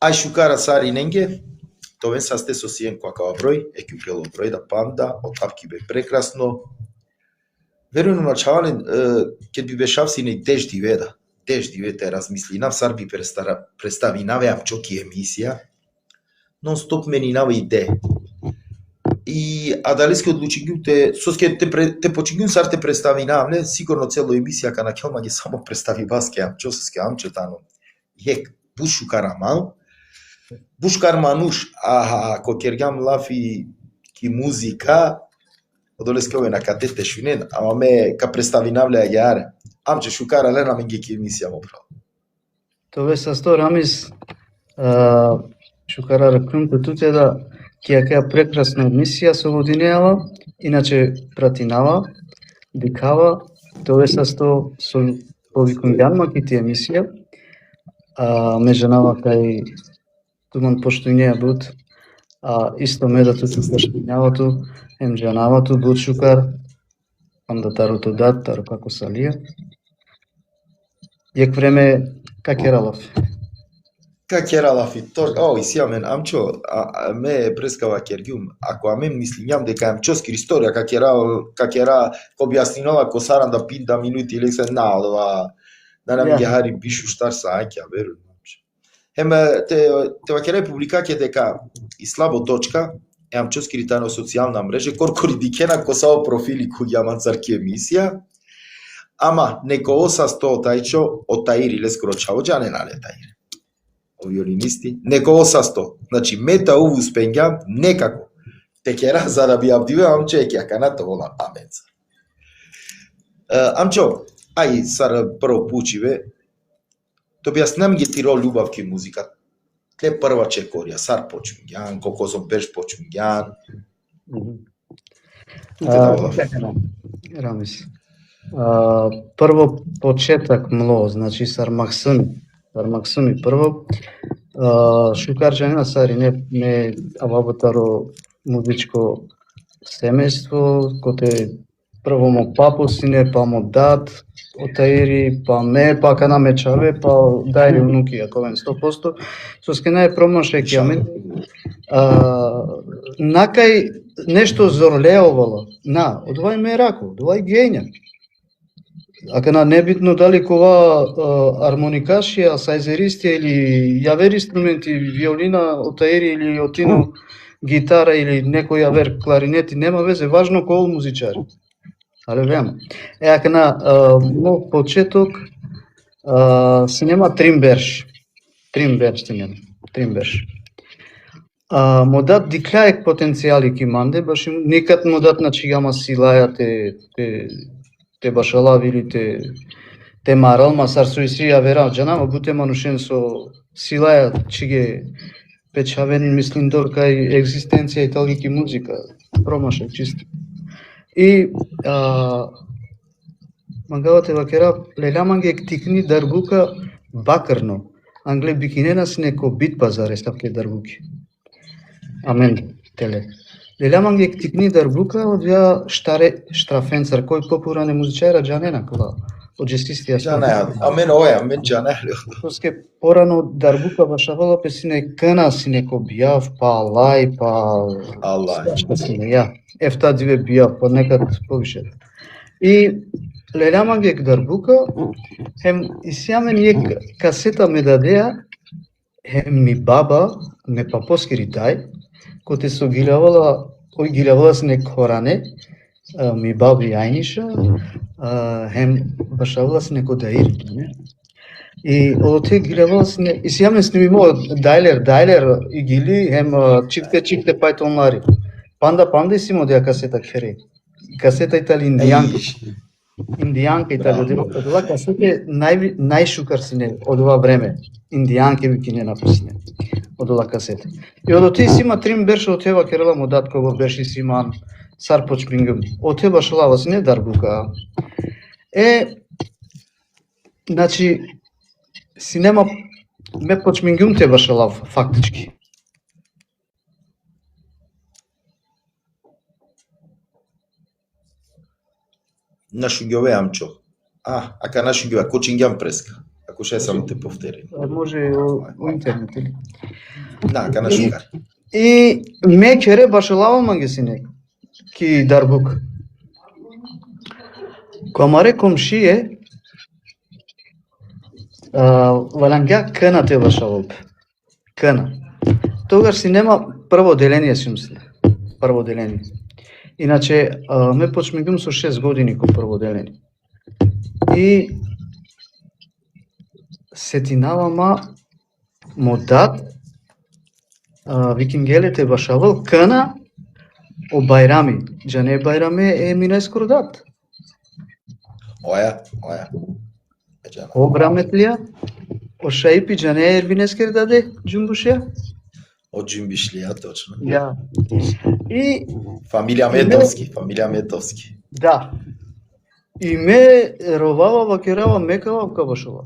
Ај шукара сари ненге, товен састе со сиен квакава број, екюпело број да панда, отапки бе прекрасно. Верувам начален, ке би бешавсине дежди веда. Дежди вете размислинав, сар би представинаве чоки емисија, нон стоп менинава иде. И адалески одлучингјуте, соске те почингјун сар те представинавле, сигурно цело емисија кана келма ги само представи баске амчоске амчетано. Јек, бушукарамал, бушкармануш, кокергам лафи ки музика, одолеске ове на катете шунен, ама ме ка представинавле јаре. Амче шукара лена менге ки емисија му право. Тоа се сто рамис шукара ракунто туте да ќе прекрасна емисија со годинеава, иначе пратинава, дикава, тоа се сто со повикуњанма ки ти емисија, межанава кај туман поштуњеја буд, исто медато ту поштуњавато, емџанавато буд шукар, андатарото дат, таро како салија. Јек време какералав. Какералав и и сија мен амчо, ме прескава кергјум, ако амен мислињам дека амчоски историја какера објаснинова косаран да пинда минути или се наодова, да нам ги хари бишу штар са аќа, верувам. Те вакера публикација дека и слабо точка, амчоски ритано социјална мрежа, коркори дикена косао профили кој јаман царки емисија, ама неко осасто тајчо отаири лескоро чавоџане нале таири. Виолинисти, неко осасто, значи мета уву спењам некако. Текера за да би абдиве амчо ќе канато вола аменца. Амчо, ај сар прво пучиве. То објаснам ги тиро љубав ки музика. Тле прва чекорија, сар почуњан, колко сум беш почуњан. Рамис. Прво почеток мло, значи сар Максуми прво. Шукарџанина сари не авабатаро музичко семејство, коте прво мо папу сине, па мо дат, отаири, па ме, па кана ме чаве, па дајри унуки, аковен 100%. Соске нај промоше ки амен. Накај нешто зорлеовало, одвај ме рако, одвај гења. Акана небитно дали кова армоникашија, сајзеристија или јавер инструменти, виолина, отаири или отино гитара или некој јавер кларинети, нема везе, важно кол музичари. Але веам. Акана мог почеток се нема тримберш се нема, тримберш. Модат диклаек потенцијали ки манде, баш никад модат на чигама силаја те башалав или те марал, ма сар со исија вера джанама буте манушен со силаја чиге печавен мислим дор кај екзистенција и талгики музика, промашак чисто. И мангавате вакера леляманге тикни дарбука бакрно, англе бикинена с неко бит пазаре ставке дарбуки. Амен теле. Леляманге тикни дарбука одја штрафенцар кој популарне музичајра джанена кога од жестистија. Амен джанели. Соске порано дарбука башавала песине кана сине ко бијав, па алај, па алај. Ефта диве бијав, па некад повише. И леляманге дарбука, хем исјамен јек касета ме дадеа, хем ми баба ме папоскери тај, коте со гилявала, кој гилявала с нек хоране, ми баби ајниша, хем башавала с неко даири. И оте гилявала с нек, и сјамен снимимо дайлер и гили, хем чифте пајтонлари. Панда си модеа касета кере. Касета итали индијанка итали, одова касете најшукар сине од ова време. Индијанке ви кине написне од ова касета. И од оти си има трим берше од тева керела му дат кога беше си иман сар почмингум. Од тева шалава сине дарбука. Значи си нема ме почмингум тева шалав фактички. Нашуѓове амчо. Ака нашуѓове, кочингјам преска. Ако ше само те повтори. Може у интернет или. Да, кана шукар. И ме кере башалава мангесине ки дарбук. Комаре комшие валанга кана те башалоп. Кана. Тогаш си нема прво деление си мисле. Прво деление. Иначе ме почмигум со 6 години ко прво деление. И сетинавама модат викингелете башавал кана о байрами. Джане байраме е мина скордат. Оја. О браметлија, о шаипи джане ербинескер даде джумбушија. Од Джимбишлија, точно. Ja. И Фамилија Метовски. да. И ме ровава вакерава мекава кабашова.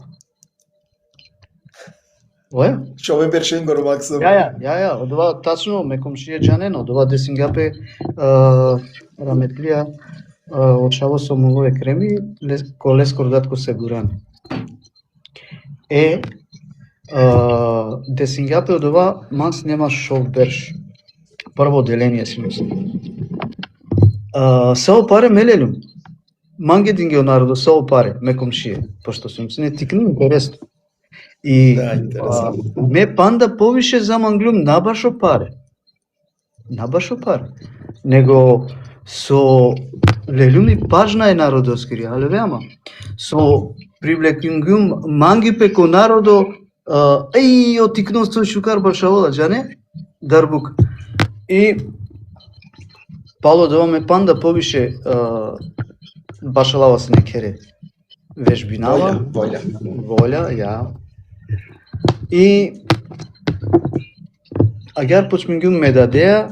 Оја? Што ме бершен го ромаксам. Ја, одова тачно ме комшија джанен, одова десингапе раметлија очаво со мове креми, колес кордатко се гуран. Десингапе одова манс нема шов берш. Прво деление си мисли. Сао паре мелелум. Манге дингео народо сао паре, ме комшија, пошто сум се не тикну интересно. И Да, интересно. ме панда повише заманглум набашо паре. Него со лелуми пажна е народоскири, але веама. Со привлекингум манги пеко народо отикноство шукар башавола, джане? Дарбук. И пало да ме панда повише башалава се некере. Вежбинава. Воља, ја. И агар почмингум ме дадеа,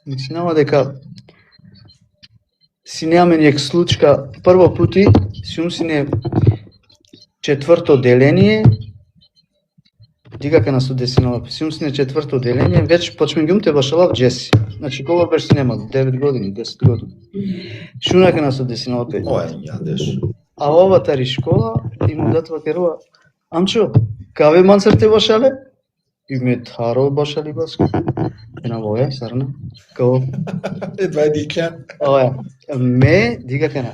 мислинава дека си неаме нијак случка прво пути, сум си не четврто деление, дикака на студесинова, сум си не четврто деление, веќе почмингум те башалав джеси. Значи кога беше си нема 9 години, 10 години. Шунака на студесинова 5. Јадеш. А ова тари школа и му датва керува, амчо, каве мансар те башале? И ме таро башали баско. Ена воја, сарна. Као? Едва е дикјан. Оја, ме, дига кена.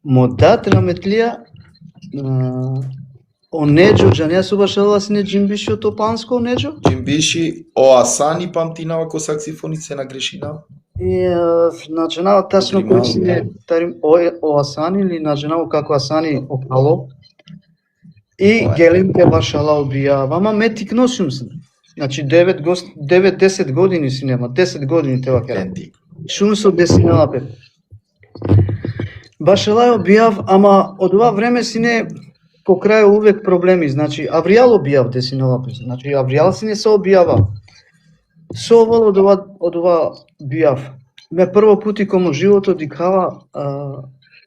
Мо дат раметлија, онеджо, джанија су башалала си не джимбиши од опанско онеджо? Джимбиши, Оасани памтинава ко саксифонице на грешина. И наджанава тачно кој си не тарим Оасани или наджанава како Асани окало. И гелимте башала обијава, ама ме тикносум се. Значи 9-10 години си нема, 10 години те вакера. Шум со десинала пет. Башала обијав, ама од ова време си не по крај увек проблеми, значи Авријал обијав десинала пет. Значи Авријал си не се обијава. Со овој од ова бијав. Ме прво пути кому живото дикава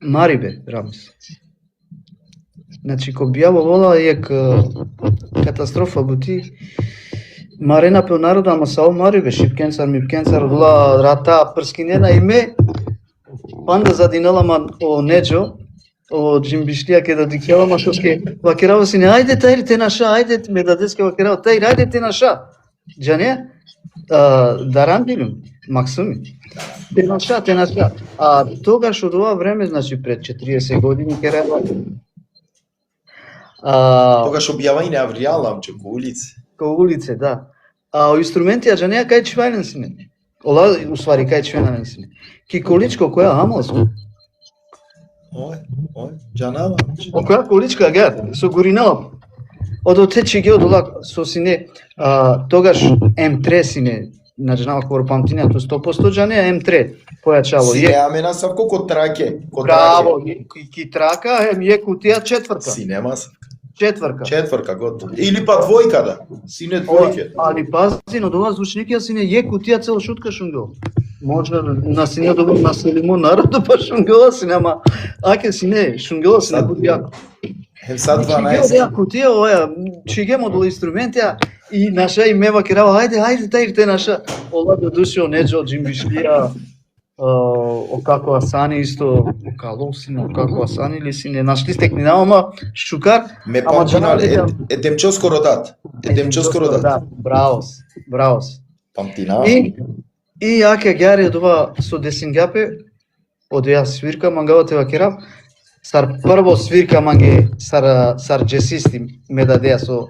Марибе, Рамис. Значи, ко бијаво вола ек катастрофа бути. Марена пе народа, ама сао Марибе, Шипкенцар, Мипкенцар, вола рата, прскинена и ме. Панда задинала ман о неджо, о джимбиштија ке да дикјава, ма шоске вакерава си не, ајде тајр те наша, ајде ме дадеске вакерава, тајр, ајде те наша. Джане? Даран билум, Максуми. Те наша. А тогаш од ова време, значи пред 40 години керева. Тогаш објава и не Авријала, амче, ко улице. Ко улице, да. А о инструменти, джанеја кај чвајнен си не. Ола, усвари, кај чвајнен си не. Ки количко, која амос? Ој, джанава. О која количка, гер, со горинала. Од отече ги одола со сине, тогаш М3 сине, на джанава кога памтиња, то 100% джанеја М3 појачало. Сине амена сав ко траке. Браво, ки трака, е кутија четврка. Синема сав. Четврка. Готово. Или па двојка да. Сине двојке. Али пази, но дова звучникија сине е кутија цел шутка шунгел. Може на сине добро населимо народо па шунгела сине, ама аке сине шунгела сине кутија. Сад 12. Кутија оја, чигемо до инструментија и наша и мева керава, ајде тајр те наша. Ола да души онеджо джимбишлија. о како Асани исто, о кало сине, о како Асани ли сине, нашли сте книна, ама Шукар, Ме памтинал, демчоско родат. Демчоско родат. Да, бравос. Памтинал. И ја ќе гјаре дова со Десингапе, од ја свирка мангавате вакерав, сар прво свирка манге сар джесисти ме дадеа со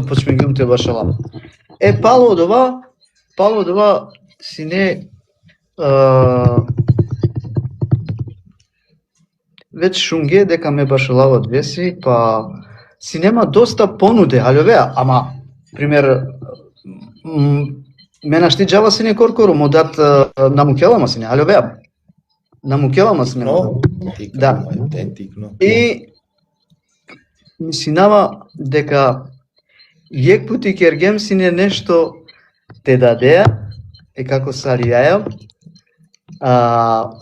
почменгумте башала. Пало дова сине веќе шунге дека ме башалават веси, па си нема доста понуде, алјовеа, ама пример мене шти джава сине коркоро модат на мукелама сине, алјовеа. На мукелама сме. Да. И ми си нама дека јек пути кергем сине нешто те дадеа, како саријаја,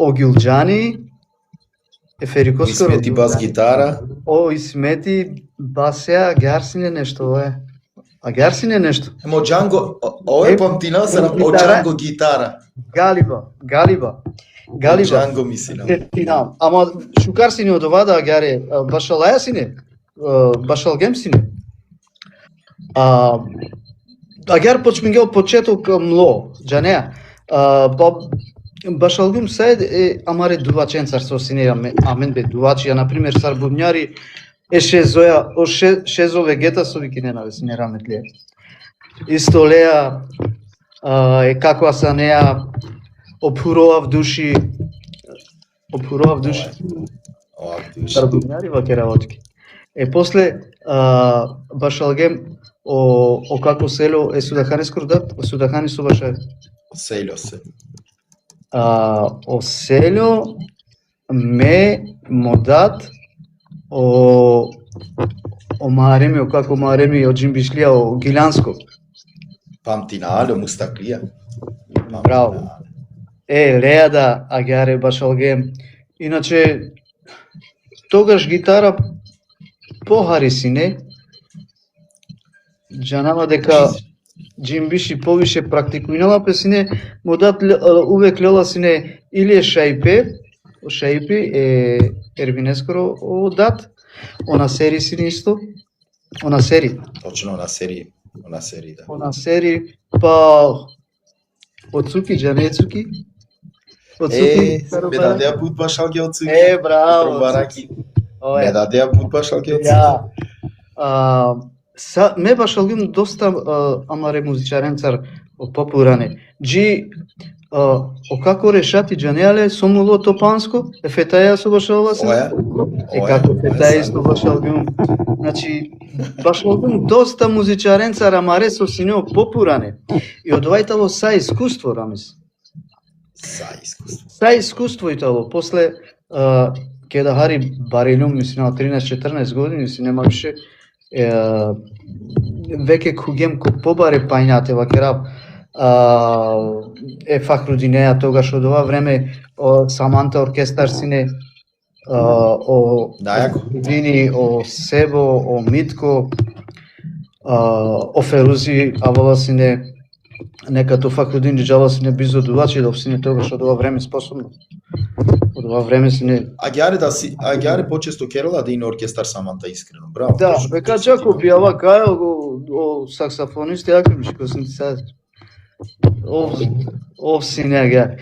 огилџани, еферикоско смети бас гитара. Смети басеа, гјарсине нешто, А гјарсине нешто. Емо Джанго, памтина се на Джанго гитара. Галиба. Джанго мислам. Ама Шукар сине од ова да гјаре, башалаја сине, башалгем сине. Агар почмингел почеток мло, джанеа. Башалгум сајд амаре дуваченцар со сине, амен бе дувачи, например сар бубњари шезове гета со викинена сине раметле. Исто леа како Асанеа опурував души. Сар бубњари ваке работки. После башалгем о како село Судахани скордат, Судахани со баша. Село се. О село ме модат о Мареми, о како Мареми од Джимбишлија, о Гилјанско. Памтина, Мустаклија. Браво. Леа да агјаре башалгем. Иначе тогаш гитара похари сине. Джанама дека Джимбиши повише практикувала песине, му дат увек лела сине или шајпи ервинескоро дат, она сери сине исто, она сери. Точно, она сери, да. Она сери, па оцуки, джане цуки. Ме дадеа пут башалки од цуки. Браво. Ме дадеа пут башалки од цуки. Ме башалгим доста амаре музичаренцар попуране. О како решати джанеале сомуло топанско, фетаја со башалва се. Како фетаја исто башалгим. Значи башалгим доста музичаренцар амаре со синео попуране. И одвајтало са искуство рамис. Са искуство итало. После ке да хари барелум мислам на 13-14 години си нема више веќе кугем ко побаре пајнате вакерав Фахрудинеја тогаш од ова време Саманта оркестар сине о Вини, о Себо, о Митко, о Ферузи авала сине некато Фахрудин джала сине бизодувачи да сине тогаш од ова време способно. Од ова време сине Агјаре почесто керала да ине оркестар Саманта искрено. Браво. Да, бека чако бијава кај о саксофонист јако мишко синтезатор. Ов сине агјаре.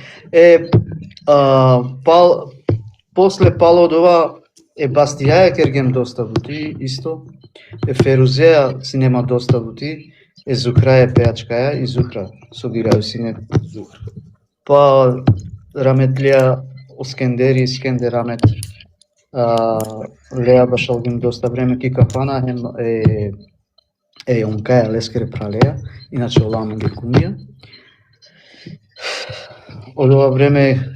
После пало од ова Бастијаја кергем доста бути исто. Ферузеја си нема доста бути. Зухра пеачкаја и Зухра собирају сине. Па раметлија Искендер Рамет, Леа башалгим доста време Кикафана, онкаја лескере пралеја, иначе олама ги кумија. Од ова време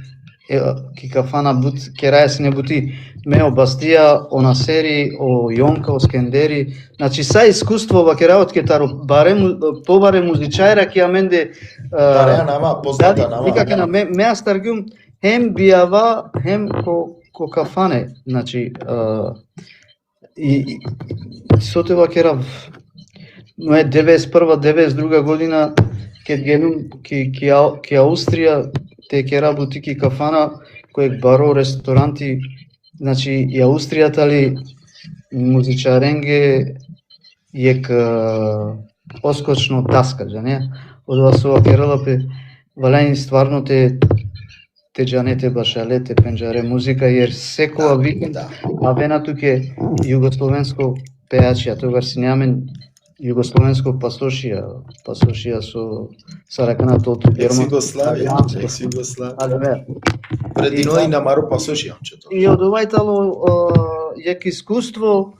Кикафана кераја си не бути Мео Бастија, она сери, о Јонка, о Скендери. Значи са искуство ова кераот ке таро побаре музичајра ки аменде бареа нама позната нама. Никаке на меа старгум хем бијава, хем ко кафане, значи и со тоа керав 91-92 година ке генум ке Австрија те кера бутики кафана, кој баро ресторанти, значи ја устријата ли музичаренге јек оскочно таска, ја не? Одва со кералапе валени стварно те джанете башалете пенџаре музика, jer секоја викенд, а вена туке југословенско пеачи, а тогаш си неамен југословенско пасошија со саракана толту герман. Југославија. Предино и на Маро пасошија. И од овајтало јек искуство,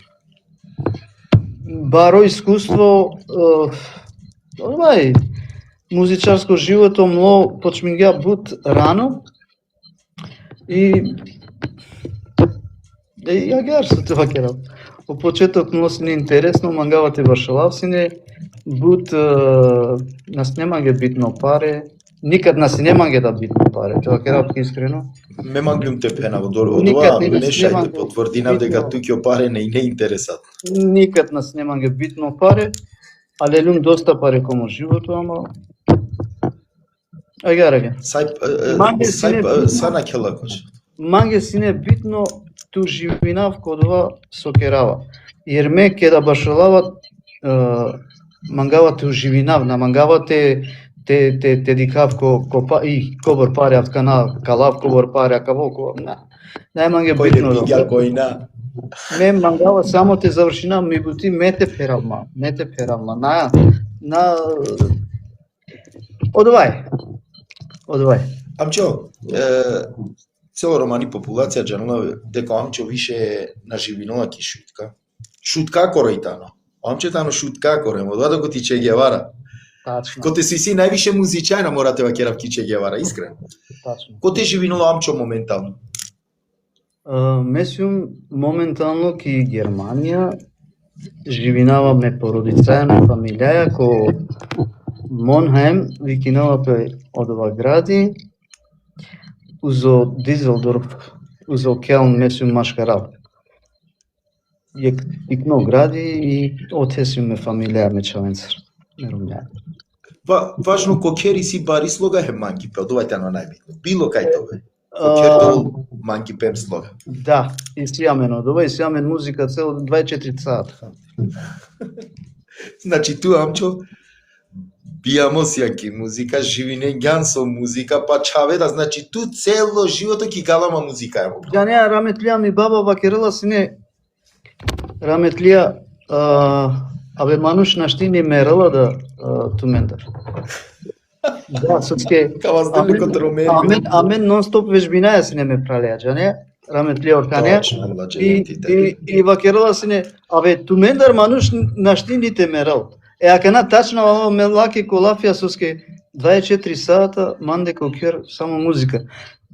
баро искуство, музичарско живото мло почмиња бут рано и ја гар со тоа керал. Во почеток мло сине интересно, мангавате башалавсине, бут нас немање битно паре, никад нас немање да битно паре, тоа керал искрено. Ме маглум те пена од ова, нешајте потврдинав дека туќе паре не интересат. Никад нас немање битно паре, але лум доста паре кому живото, ама агараге. Сана келакош. Манге сине битно ту живинав кодова со керава. Jer ме ке да башалават мангава ту живинав, на мангава те дикав ко и кобор паре авткана, калав кобор паре, кавоко. Најманге битно. Ме мангава само те завршина, ми бути мете пералма. На Одвај. Амчо, цело романи популација джанала дека амчо више на живинова ки шутка. Шутка корејтано. Амчетано шутка коре, одва да ти Че Гевара. Тачно. Коте си највише музичајна морате ва керавки Че Гевара, искрено. Тачно. Коте живинала амчо моментално? Месиум моментално ки Германија живинава ме породицајна фамилија ко Монхайм викинавапе од ова гради узо Дизелдорф, узо Келн месиум машкарал. Јек икно гради и отесиум ме фамилија ме чавенцар. Мерумја. Важно кокери си бари слога е манки пе, одувајте на најбитно. Било кај тоа. Кокердол манки пем слога. Да, и сијамен од ова, и сијамен музика цело 24 сата. Значи туа амчо бијамо сјаки музика, живинењан со музика, па чаведа, значи ту цело живото ки галама музика ја Ја неа раметлија ми баба вакерела сине раметлија абе мануш нашти не мерала да тумендар. Да, соске. Амен нон-стоп вежбинаја сине ме пралеа, џане? Раметлија орканеа. И вакерела сине, абе тумендар мануш нашти ните мерал. Акана тачно ова ме лаки колафија соске 24 сата манде кокер само музика.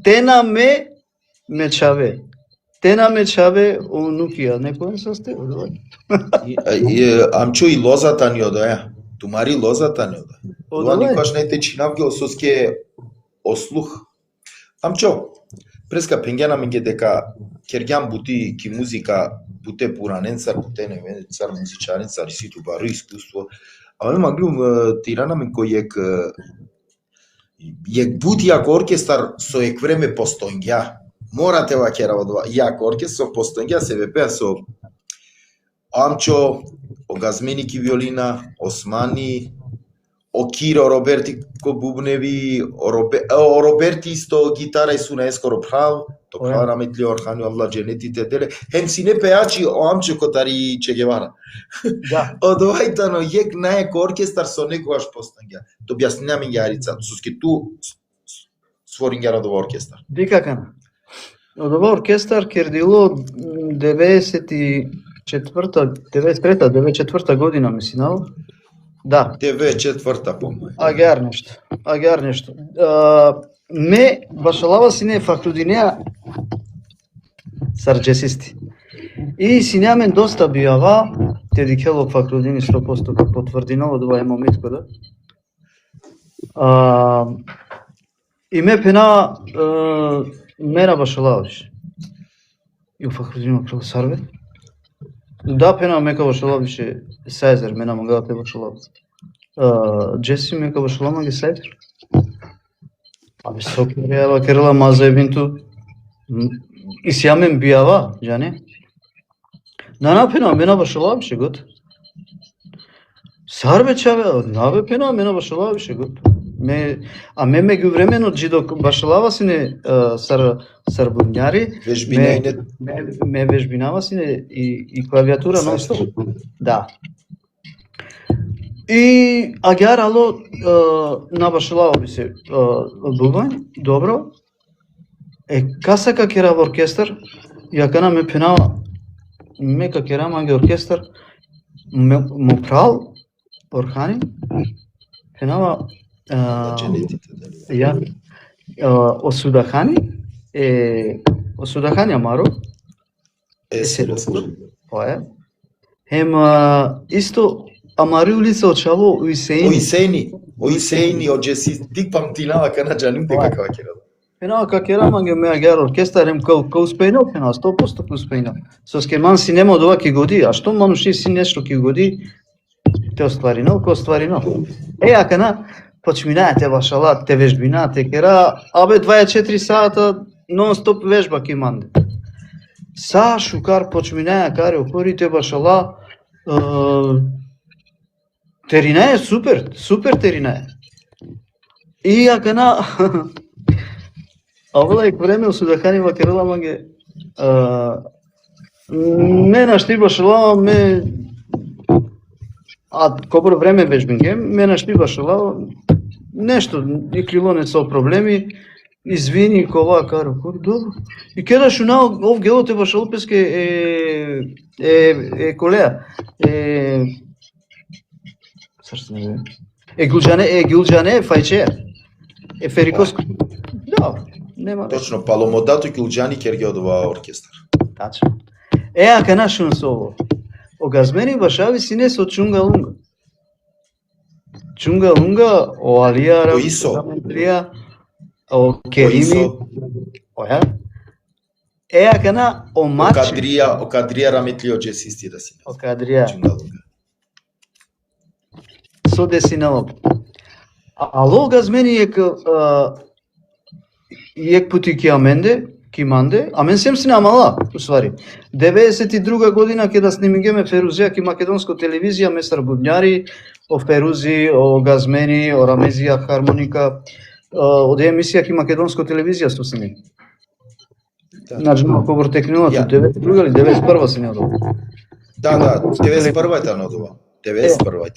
Тена ме чаве. Тена ме чаве онукија, некој состе? Амчо и лозата ни одоја. Тумари лозата ни одоја. Ова никош не те чинавгел соске ослух. Амчо, преска пенгена менге дека кергјан бути ки музика буте пураненцар, буте невенецар, музичаренцар и ситу бару искуство. Ама маглум тирана мен кој јек бути јак оркестар со ек време постојња. Морате ва кера од јак оркестар со постојња се вепеа со Амчо, Огазменики виолина, Османи, Окиро, Роберти ко бубневи, Роберти исто гитара и суна ескоро прав, тока раметли орхани алла дженетите деле. Хем си не пеачи Амчо котари Че Гевара. Да. Од овајтано јек најек оркестар со некогаш постојња. То објаснеме јарица, соске ту свориња од оркестар. Дикакана. Од ова оркестар кердило 93-94 година мислам. Да. 94-та помој. Агар нешто. Ме башалава сине фактудинеа сарџесисти. И синеамен доста бијава, те дикело фактудини 100% ка потврдина од ова момитко да. И ме пена мера башалавиш. И фактудина крал сарве. Да, пена мека башалавише Сайзер, мена мангава те башалав. Джеси мека башалава ги Сайзер. Абе сокерева керла мазебинту исјамен бијава, џане? Нанапена мена башалав шегот. Сарбе чаве, наве пена мена башалав шегот. Ме меѓувремено џидок башалава сине сарбунјари. Вежбина ме вежбинава сине и клавиатура нон-стоп. Да. И агар ало на башалава би се бубањ, добро. Касака кера во оркестар, јакана ме пенава мека кера манге оркестар, му прал Орхани, пенава ја Осудахани, Осудахани Амаро, Поја. Исто Амари улица очаво Уисени од Джеси, тик памтинава кана џаним дека како кера. Пенава какера манге ме агар оркестар ко успејно, пенава 100% успејно. Со скеман си нема од ова ки годи, а што мануши си нешто ки годи, те остварино, ко остварино. Акана почминаате башала, те вежбинаате кера, абе 24 сата нон-стоп вежба ки манде. Са шукар почминаја каре опорите башала, терина е супер терина е. И акана Авла и време Осудахани вакерала манге ме нашли башала ме кобро време вежбинге ме нашли башала нешто и крило не со проблеми извини кова каро добро и кеда шуна ов гелоте башало песке колеа Гулџане фајче Ферикоско да нема точно Паломодато Гулџани кергео ова оркестар. Тачно. Акана шун со ово. Огазмени башави сине со Чунга-Лунга. Чунга-Лунга, о Алија Рамтрија, о Керими. Оја. Акана о матч. О Кадрија Раметлио джесисти да си. О Кадрија. Чунга-Лунга. Со десинало. Ало газмени ек пути ки манде, амен сем си намала, усвари. 92 година ке да снимингеме Ферузија ки македонско телевизија, ме сарбудњари, о Ферузи, о газмени, о Рамезија, хармоника, од емисија ки македонско телевизија сто сни. Значи, малко вртекнилото, 92 или 91 си не одова. Да, 91 е танодова. 91 е танодова.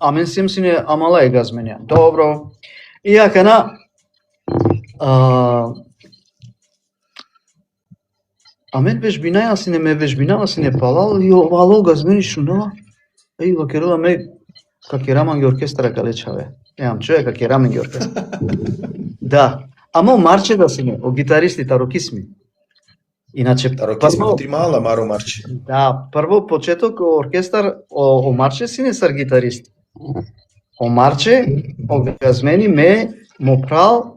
Амен сем си не амала е газменија. Добро. И акана амен вежбинаја си не ме вежбинава си не палал и овало газмени шунава. Вакерала ме какераманги оркестра калечаве. Емам човек какераманги оркестра. Да. Амо марче да си не, о гитаристи тарокисми. Иначе тарокисми тримала маро марче. Да, прво почеток оркестар о марче си не сар гитаристи. О марче, о газмени ме мо прал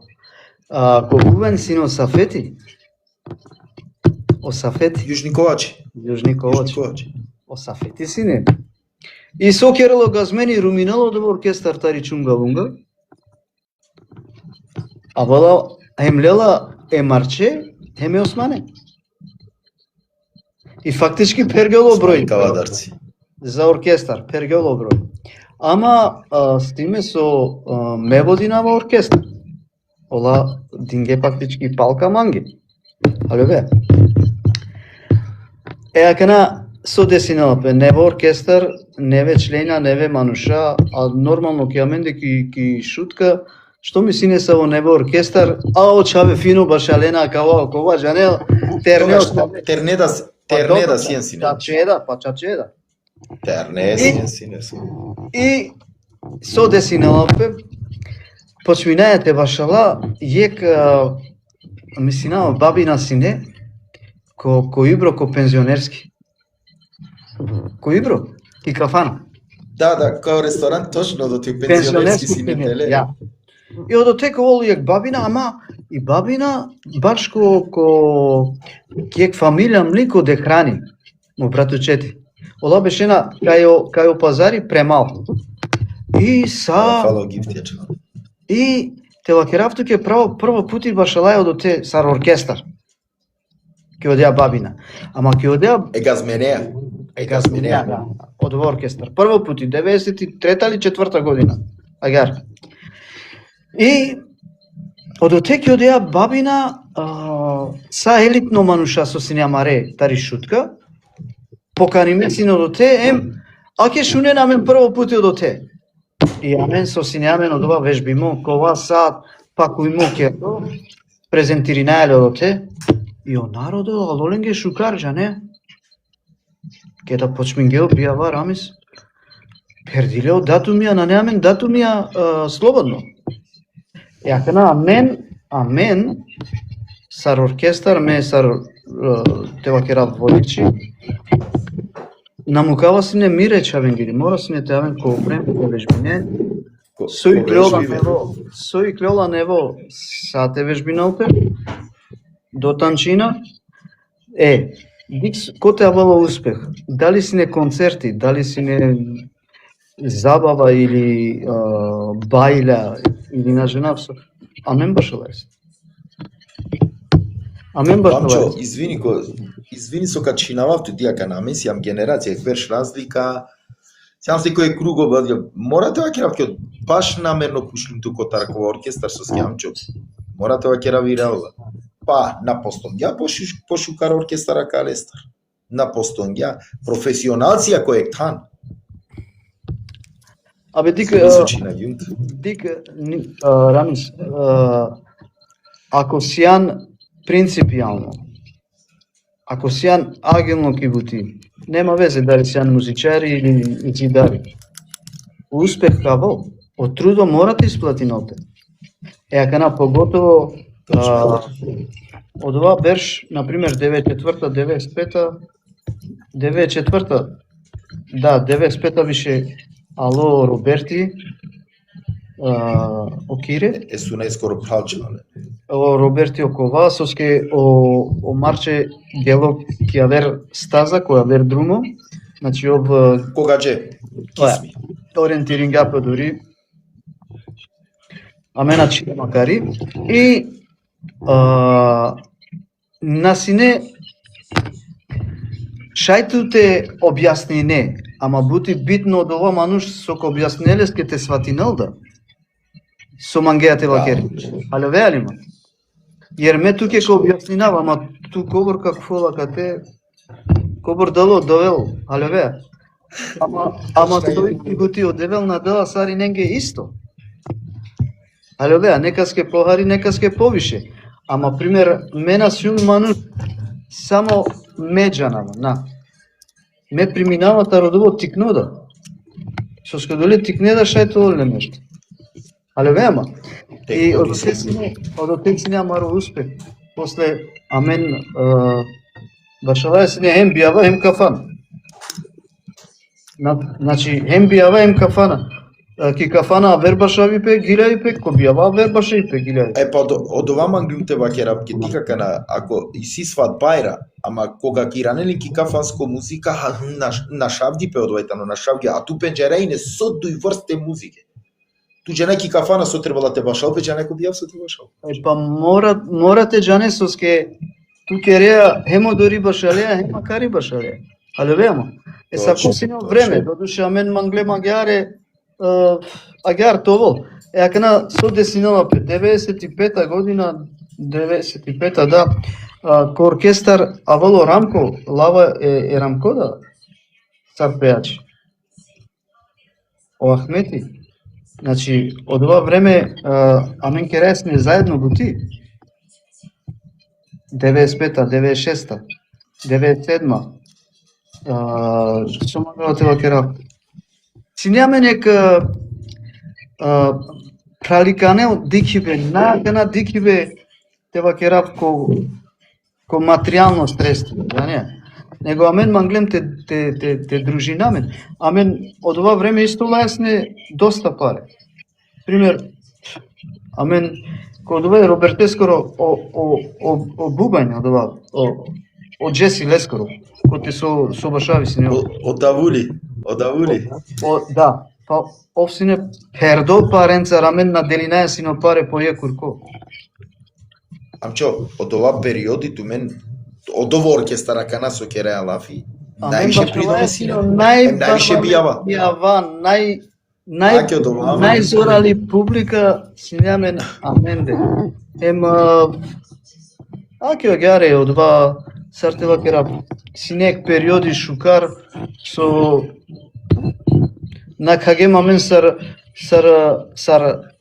Когувен сино Сафети. О Сафети. Јужни Ковачи. О Сафети сине. И со керело газмени руминало до оркестар тари Чунга-Лунга. А бала емлела емарче, еме Османе. И фактички пергело број. Кавадарци. За оркестар, пергело број. Ама стиме со меводинава оркестар. Ола динге фактички палка манги. Алебе. Акана со десиналапе, неве оркестар, неве члена, неве мануша, а нормално ке аменде ки шутка, што ми сине са во неве оркестар, очаве фино башалена кава жанел, терне да сиен сине. Чачеда. Терне сиен сине. И со десиналапе, почминајате башала, јек мисина бабина сине, ко ибро ко пензионерски. Ко ибро и кафана. Да, као ресторант точно до тој пензионерски сине теле. Ja. И од тека јек бабина, ама и бабина баш ко јек фамилија млико де храни. Му братучети. Ола беше на кај пазари премал. И са Фало гифтија. И Телакеравту ќе прво пути башалај од те сар оркестар. Ќе одеа бабина. Ама ќе одеа Газменеа. да, од оркестар. Прво пути 93-та или 4-та година. Агар. И од те ќе одеа бабина са елитно мануша со синјамаре тари шутка. Поканиме сино до те аке шуне намен прво пути од те. И амен со синјамен од ова вежбимо, кова сад, пакуимо ќе презентири најле од те. И о народо, алоленге шукарджа, не? Ке да почмингео бијава рамис. Пердилео датумија, на неамен датумија слободно. Јакана амен, сар оркестар, ме сар телакерав водичи, намукава си не мире чавенгири, мора си не теавен ко време ко вежбине, сој клёла нево са те вежбиналте, до танчина, ко те авала успех? Дали си не концерти, дали си не забава или бајля или на женавсо? Амен башалајс. Амен башалајс. Памчо, извини со качинававту дијака на мен, сијам генерација, квеш разлика, сијам се кој круго бадја, морате ова керавке, баш намерно пушлим туко таракова оркестар со скјамчо, морате ова керавирала. Па, на постонгја пошукар оркестара калестар. На постонгја професионалција кој е тан. Абе дик Рамис, ако сијан принципијално, ако сијан агилно ки бути, нема везе дали сијан музичари или зидари. Успех каво, од трудо морате исплати ноте. Акана поготово од ова берш, например, 94-та, 95-та, 94-та, да, 95-та беше Ало Роберти, Окире. Есу најскоро пралчевале. Роберти Окова, соске о марче дело ки авер стаза, која авер друмо. Значи ов Когадже, кисми. Ориентиринга па дури. Амена чи макари. И насине шајтуте објасни не, ама бути битно од ова мануш соко објаснелес ке те сватиналда. Со мангеа те лакери. Але веалима. Јер ме туке ко објаснинава, ама ту кобор как фола кате кобор дало довел, але веа. Ама тој ки бути одевел на дела сари ненге исто. Але веа, некас ке похари, некас ке повише. Ама пример мена сум мануш само меджанава, на. Ме приминава тародово тикнода. Со скадоле тикнеда шајто оле нешто. Але веама. И од отеци маро успех. После амен башалаја се не хем бијава, хем кафана. Значи, хем бијава, хем кафана. Ки кафана вербаша пе, гилјави пе, ко бијава вербаша пе, гилјави. Па од ова мангјумте вакерап, ке ти какана, ако иси сват бајра, ама кога ки ранели ки кафанско музика, на шавди пе одвајтано, на шавди, а ту пенџереине со дуј врсте музике. Ту џанеки кафана со требала те башал, пе џанеко бијав со те башал. Па морате џане соске, ту ке реа, хемо дори башалеа, хема кари башалеа. Але веама. Са косино време, додуше амен мангле магјаре, агар товол. Акана со десинала 95-та година, 95-та да, ко оркестар Авало Рамко, Лава е Рамко да, цар пејач. О Ахмети. Значи, од ова време амен ке сме заедно бути. 95-та, 96-та, 97-та. Што мангала тела ке работи. Синјаме нека праликанел дикибе, накана дикибе тева керав ко материјално средство, да не? Него амен манглем те дружи намен. Амен од ова време исто лајсне доста паре. Пример, амен кога доведе Робертескоро о бубање од ова, од Джеси Лескоро, кој те со башави си него. Од Авули. Да, Па овсине пердо паренца рамен на делинаја сино паре по јекурко. Амчо, од ова периоди ту мен, од ова оркестар акана со Кереа Лафи, А највише мен придоме сине, највише бијава. најзорали публика сињамен аменде. Аке гаре од два сартева кера синек периоди шукар со на каге мамен сар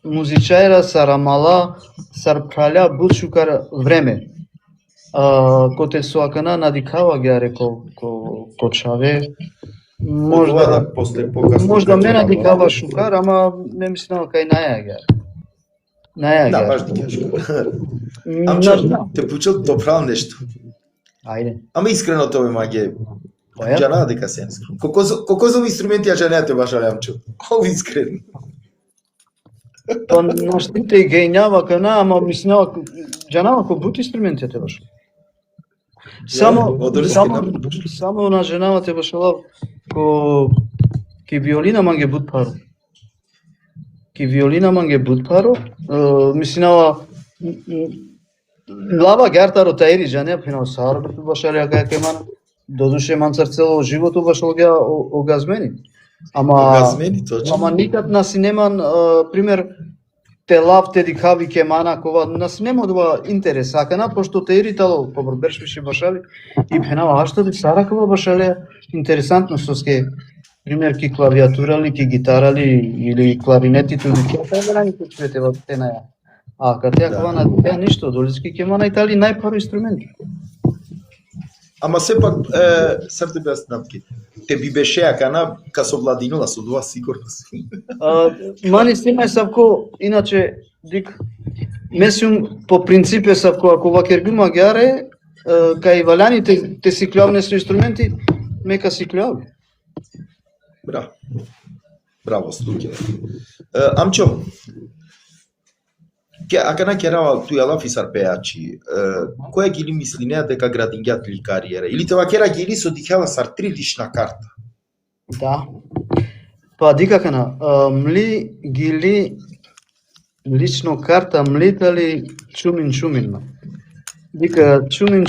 музичајра, сар амала, сар праля бул шукар време. Коте со акана надикава гаре ко чаве. Можда после покасно. Можда ме надикава шукар, ама не мислам кај наја гаре. Да, баш дикаш. Амчо, те пучил добрал нешто. Ајде. Ама искрено тоа маге. Која? Джана дека се. Колку за инструменти ја джанајате баш Амчо. Ово искрено. Па наштите гејњава кана, ама мислам джанава ко бут инструменти те баш. Само на женава те башала ко ки виолина манге бут паро. Ки виолина манге бут паро. Мислинава лава гартаро таери жане пино сар башалја кај кеман. Додуше манцар цело живото башалга огазмени. Огазмени точно. Ама никад нас неман пример те лавте дикави кемана кова нас нема дова интерес. Акана пошто те иритало побрбершвише башали и пенава ашто би саракова башале интересантно соске пример ки клавиатурали, ки гитарали или кларинети туди кемана ки чуете во тенаја. А каде кова на те ништо долиски кемана итали најпаро инструменти. Ама сепак срте без напки. Те би беше акана ка со владинила со два сигурно. Мани сима савко иначе дик месиум по принципе савко ако вакергума гјаре кај валяните те си клјавне со инструменти мека си клјави. Браво. Браво Стуке. Амчо. Акана керава тујала фисар пеачи. Која ги ли мислинеа дека градингјат ли кариера? Или тоа кера ги ли со дикала сар 3 лична карта? Да. Па дикакана, мли гили лично карта млитали чумин. Дика чумин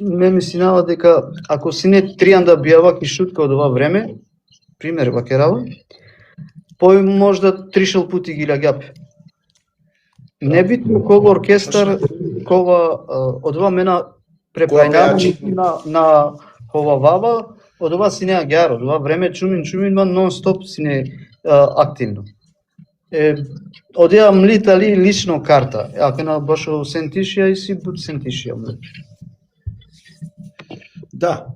ме мислинава дека ако си не трианда бијава ки шутка од ова време, пример вакерава, пој можда тришел пути ги лягјапе. Небитно кога оркестар, кога од ова мена препајнава на ова вава, од ова си неа гјар, од ова време чумин нон-стоп си не активно. Одеа млитали лично карта, ако на башо сентишија и си бут сентишија. Да,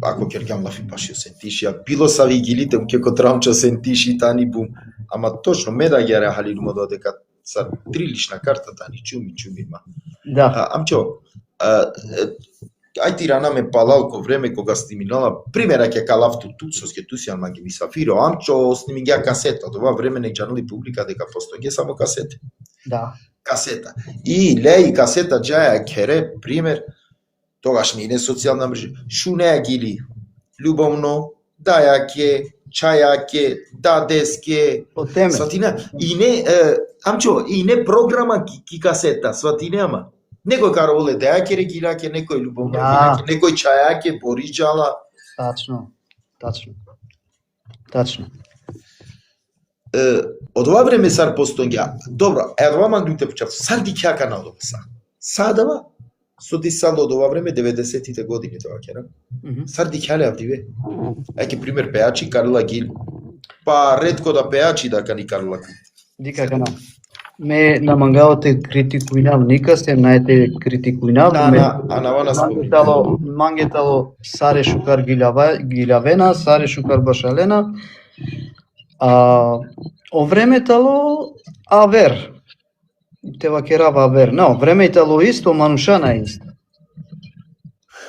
ако керкам лафи баши сентишија, било са вигилите, ке котрамча сентиши тани бум, ама точно меда гјаре халилума додека са 3 лична карта тани чуми ма. Да. Амчо, ај ти рана ме палалко време кога сниминала, примера ке калавту туцос ке тусијан маги ми сафиро, Амчо снимингја касета, од ова време не джанали публика дека постоје само касете. Да. Касета. И леј касета джаја кере, пример, тогаш не иде социјална мрежа, шунеа гили, љубовно, дајаке, чајаке, дадеске, сватина, и не, Амчо, и не програма ки касета, сватине ама. Некој кароле дејаке регираке, некој љубовно винаке, некој чајаке, бориџала. Тачно. Од ова време сар постојќа. Добро, ова мангите почав. Сар дикјака на ова са. Садава со дисало од ова време 90-тите години тоа кера. Сар дикјале авдиве. Еќе пример пеачи Карла Гил. Па ретко да пеачи да кани Карла Гил. Дикакана. Ме намангавате критикуинав, ника се најте критикуинав. Мангетало саре шукар гилавена, саре шукар башалена. О времетало авер. Тева керава авер. Но, времетало исто, манушана исто.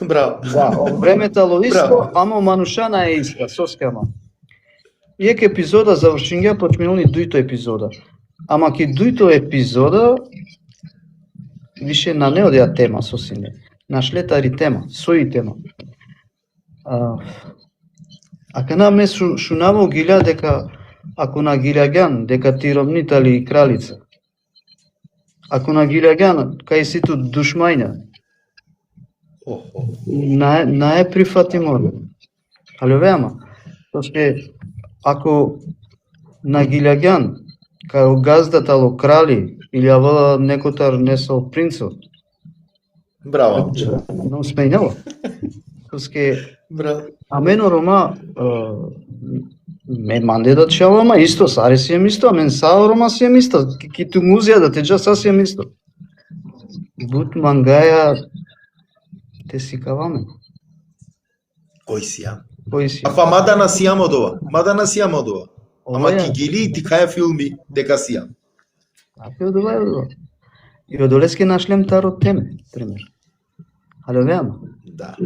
Браво. Да, о времетало исто, ама манушана е иста, соскама. Јек епизода завршингја почминули дујто епизода. Ама ки дујто епизода више на не одеа тема сосиме. На шлетари тема, сои тема. Ака ме шунаво гиля дека ако на гилјаган дека ти ромнитали и кралица. Ако на гилјаган кај ситу душмајна. Не е прифатимо. Али веама, тошке ако на гилјаган кај газдатало крали или авала некотар несо принцот. Браво. Но смејнало. Тошке Браво. а мено рома мен манде да чалама исто, саре си ем исто, а мен сао рома си ем исто, ки ту музија да теджа са си ем исто. Бут мангаја те си каваме. Кој си ја? Кој си? Апа мадана си јам од ова. Ама ки гили ти каја филми дека си јам. Така од ова. И од олеске нашлем таро теме, пример. Але веама. Да.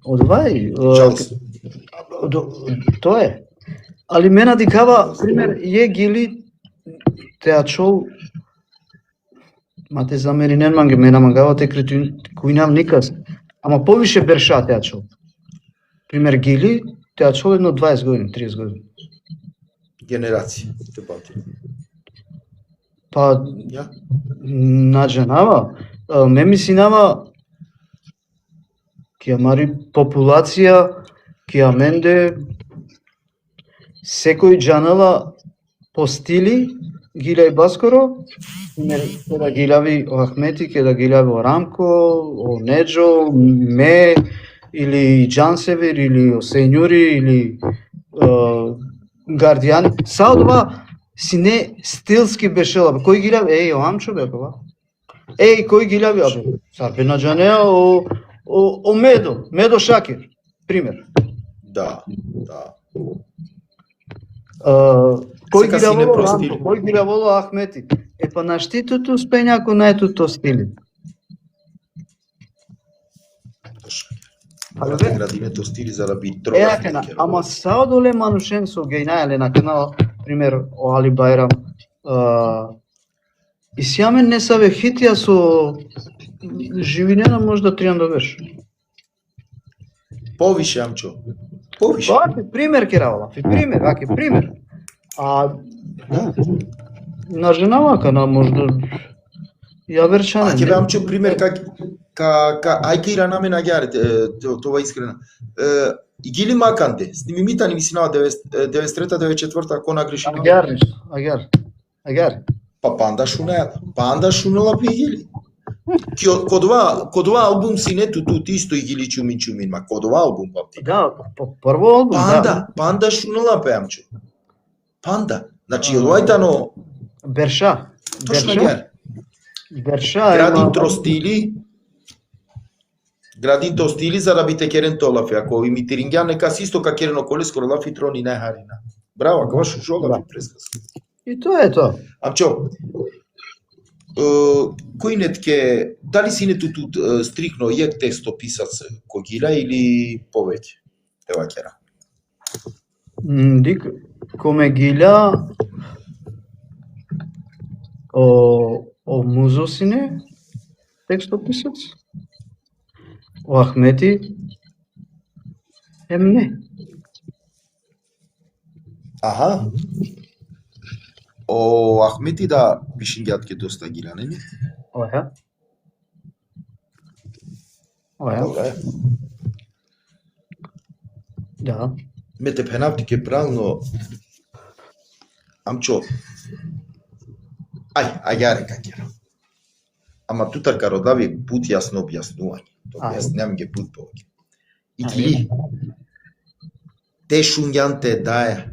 Од овај, Жалост. тоа е. Али мена дикава, пример, е гили теачол, ма те замери нен манге, мена мангава те кујнав никас, ама повише берша теачол. Пример, гили теачол едно 20 години, 30 години. Генерација, те пати. Па, Ја? наџанава, ме мислинава, ке мари популација, ке аменде, секој джанала по стили, гилјај баскоро, ке да гилјави о Ахмети, ке да гилјави о Рамко, о Неджо, ме, или Джансевир, или о Сењури, или Гардијани. Са од ова си не стилски бешела. Кој гилјави? Еј, о Амчо бекова. Еј, кој гилјави? Абе, сарбе на джанеа о Медо Шакир, пример. Да. Кој Сека си не гилјаволо простили. Рамко, кој гилјаволо Ахмети. Е па на штитото спењако наетото стили. Мора да градинето стили за да би Е, трога. акена, ама сао доле манушен со гејнајале на канал, пример, о Али Байрам, и сјамен не саве хитија со живинена можда тријан да веш. Повише, Амчо. Повише. Ваке пример ке равала, ваке пример. А на женава кана можда ја верчане. А ќе бе Амчо пример ка ајке ира на мене агјаре, тоа искрена. Гили Маканде, снимимита ни мислинава 93-94 ако нагреши. Агјар. Па панда шунела пи Гили. Код ова албум си не туту исто и Гили чумин, ма код ова албум папти. Да, прво албум, да. Панда шунела пе Амчо. Панда. Значи лојтано Берша. точно агјаре. Берша Градин то стили за да бите керен то лафи. Ако имитирингјан нека си исто ка керено колескор лафи трони не харина. Браво, ако ваш жога ви пресказ. И тоа е тоа. Амчо, кој нетке, дали си не тут стрикно јек текстописац когира или повеќе? Ева кера. Дик, коме гиля о музосине текстописац, о Ахмети, не. Аха. О Ахмети да пишингјат ке доста гира, не ми? Оја. Да. Ме те пенавти ке правилно. Амчо. Ајаре ка кера. Ама тутар кародави пут јасно објаснување. Тоа јаснам ге пут повеќе. И гили. Те шунгјан те даја.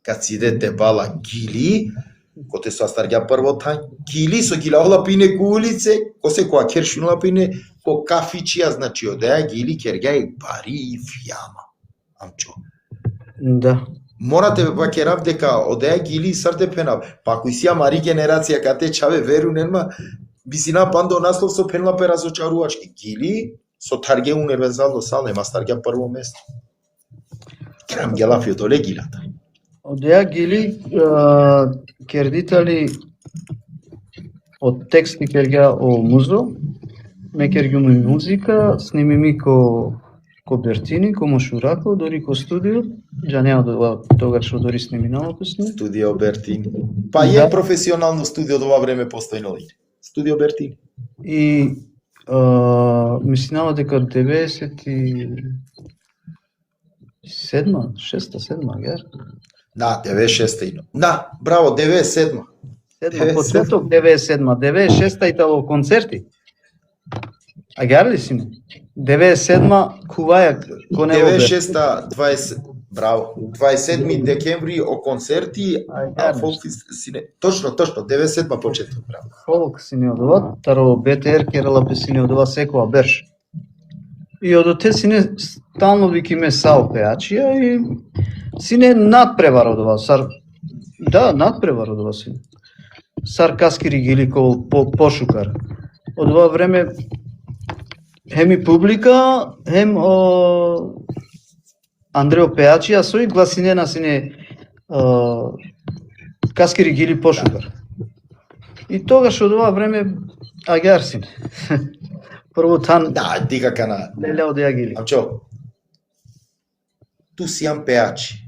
Кад си дете бала гили, ко те састарѓа прво тај, гили со гилавла пине ку улице, ко се која кершунла пине, ко кафичија, значи одеја гили керѓа и бари и фјама. Амчо. Да. Морате ба керав дека одеја гили и сарте пенав. Па ако си ја мари генерација кате чаве веру нема, би си напандо наслов со пенла пе разочарувачки. Гили со тарге универзално сал нема старѓа прво место. Керам гелафиот оле гилата. Одеја гили кердитали од тексти керѓа о музо, ме керѓу ми музика, сними ми ко ко Бертини, ко Мошурако, дори ко студио, джа нема тогаш што дори сниминало песни. Студио Бертини. Па е професионално студио до ова време постојно ли? Студио Бертини. И мислам дека 97, 6-7, гер? Да, 96-та. Да, браво, 97-ма. Почеток 97-ма, 96-та итало концерти. А гер ли си ми? 97-ма Куваја, ко не 96-та, 20, браво, 27 декември о концерти, а фолк сине, точно, 97-ма почеток, браво. Фолк сине одова, таро БТР керала песине одова секоја берш. И од те сине стално викиме сао пеачија и сине надпревар одова, да, надпревар одова сине. Саркаски ригили кол пошукар. Од ова време хем и публика, хем Андрео Пеачија со и гласинена сине каски ригили пошукар. И тогаш од ова време агар сине. Прво тан да, дика кана. Леле од јагили. Амчо. Ту сиам пеачи.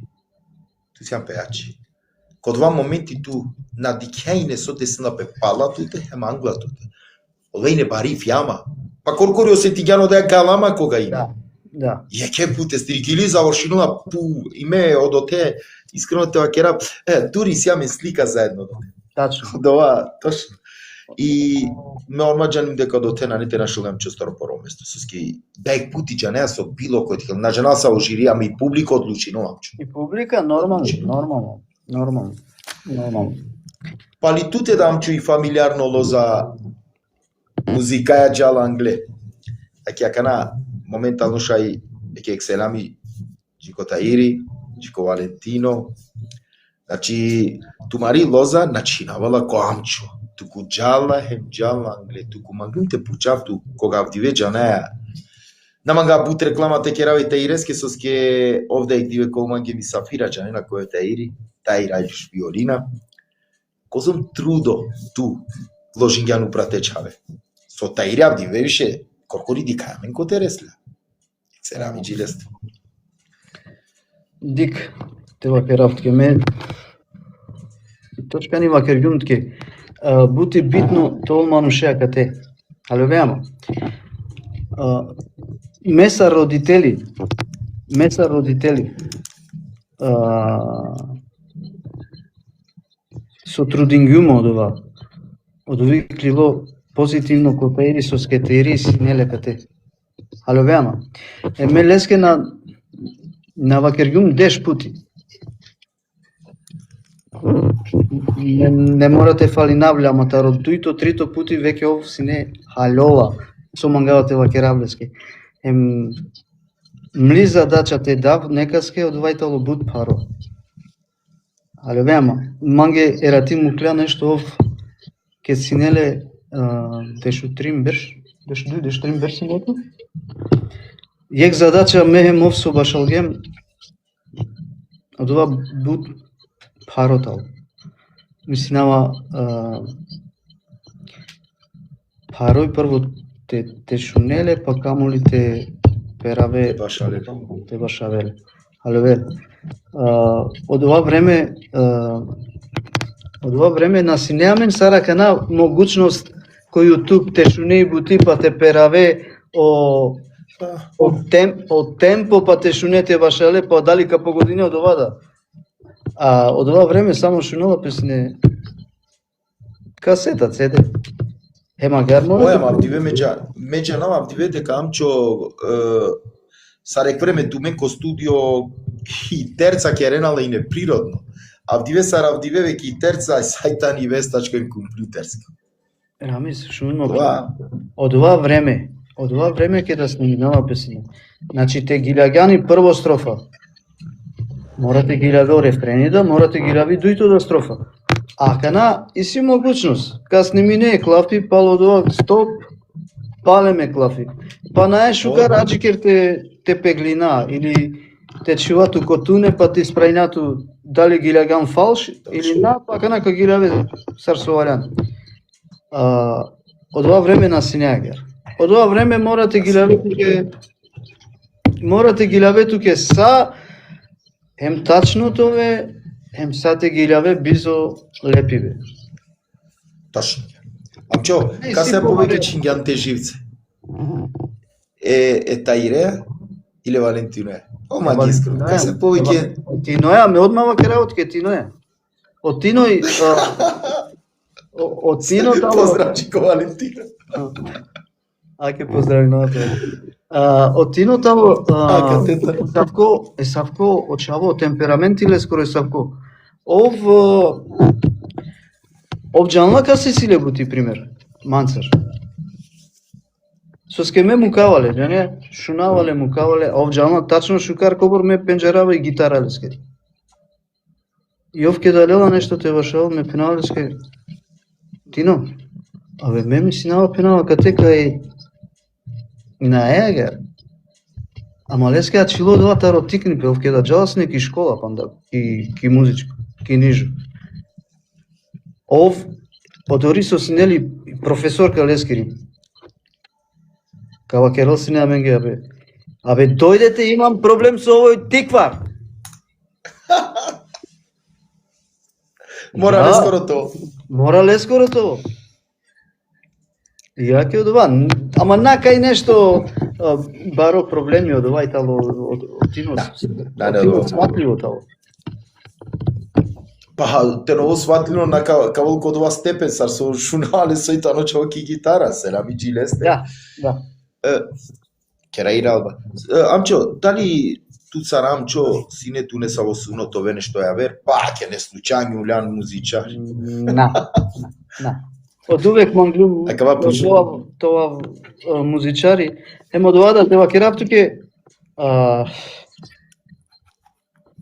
Код два моменти ту на дикјајне со десна пе палатуте, хем англатуте. Олејне бари фјама. Па коркори осетиѓано да ја галама кога има. Да. Ја ке путе стрикили завршинува пу име одоте искрено те вакера. Дури сиаме слика заедно. Тачно. Дова, точно. И ме омаѓаним дека до те наните нашилам често прво место. Соски бег путиџа неа со било кој тел. На жена са ожири, ами и публика одлучи, но амчу. И публика нормално. Па ли туте да амчу и фамилиарно лоза музикаја джала англе. Аки акана моментално шај еке екселами Джико Таири, Джико Валентино. Значи тумари лоза начинавала ко амчу. Туку джала хем джала англе, туку мангунте пучавту кога вдиве джанеа. Наманга бут рекламата керави таиреске соске овде диве колманге ми сафира джанена кој таири, таира јуш виолина. Козом трудо ту ложингјану пратечаве. Со таирјав диве више коркори дикамен ко тересле. Серами джилест. Дик те вакеравтке ме. Точка ни вакергюнтке. Бути битно толману шеака те. Али веама. Меса родители со трудингјумо од овие клило позитивно ко таири со скетери си нелека те. Али веама. Ме леске на вакергјум деш пути. Не морате фали навле, ама таро дуито трито пути веќе ов си не халова со мангавате вакеравлеске. Мли задача те дав некаске одвајтало бут паро. Али веама, манге ерати му кля нешто ов ке синеле дешу трим берш, дешу трим берш си моето. Јек задача мехем ов со башалгем од ова бут паротал. Мислинава парој прво те шунеле, па камоли те пераве, те башавеле. Али ве, од ова време нас неамен сарака на могучност кој YouTube те шуне и бути па те пераве од темпо па те шуне те башале па дали ка погодини од овада. А од ова време само шунува песне касета, CD. Ема гармо. Ема вдиве меѓа нама вдиве дека амчо са рек време тумен ко студио и терца ке ренала и неприродно. А вдиве са равдиве веќе и терца сајтан и вестачка и компјутерска. Рамис шунува. Од ова време ќе да сниминава песни. Значи те гилјагани прво строфа. Морате ги лави рефренида, морате ги лави дуито да строфа. А кана и си могучност. Ка снимине клафи, пало доа стоп, палеме клафи. Па наe шука раджикер те пеглина или те чувату котуне па ти спрајнату дали ги ляган фалш или на, па кана ка ги лави сарсовалян. Од ова време на синјагер. Од ова време морате ги лави морате ги лаве туке са ем тачнотове, ем сате ги лаве бизо лепиве. Точно. Амчо, ка се повеќе чингјанте живце? Таиреја или Валентиноја? Ома ги искрено, ка се повеќе... Тиноја, ме одмава ке работ ке Тиноја. Од Тиној... Од Тино тамо... Поздрав, Чико Валентино. Ајке поздрави на тоа. Од Тино тамо... Савко, очаво, темперамент или скоро Савко. Ов джанлака се силе бути пример, Мансар. Со скеме му кавале, не? Шунавале му кавале, ов джанлак тачно шукар кобор ме пенџерава и гитара лескери. И ов ке далела нешто те вашал ме пенала лескери. Тино, абе ме ми си нава пенала катека и на егер. Ама леска ја чило дова таротикни пе, ов ке да джалас неки школа панда, ки музичко, ки нижу. Ов, одори со синели професорка лескери. Кава керал сине аменге, абе дојдете, имам проблем со овој тиквар. Мора лескоро тоа. Мора лескоро тоа. И ја ке од ова, ама накај нешто баро проблеми од ова и тало, од Тино. Да, сватливо тало. Па, те ново сватлино на каволко од ова степен, сар со шунале со итано човек и гитара, се рами джилесте. Да. Кераира алба. Амчо, дали туцар Амчо, сине ту не са во суното ве нешто ја вер, паќе не случању улян музичар. На. Од увек манглум тоа музичари, од ова да тева керав туке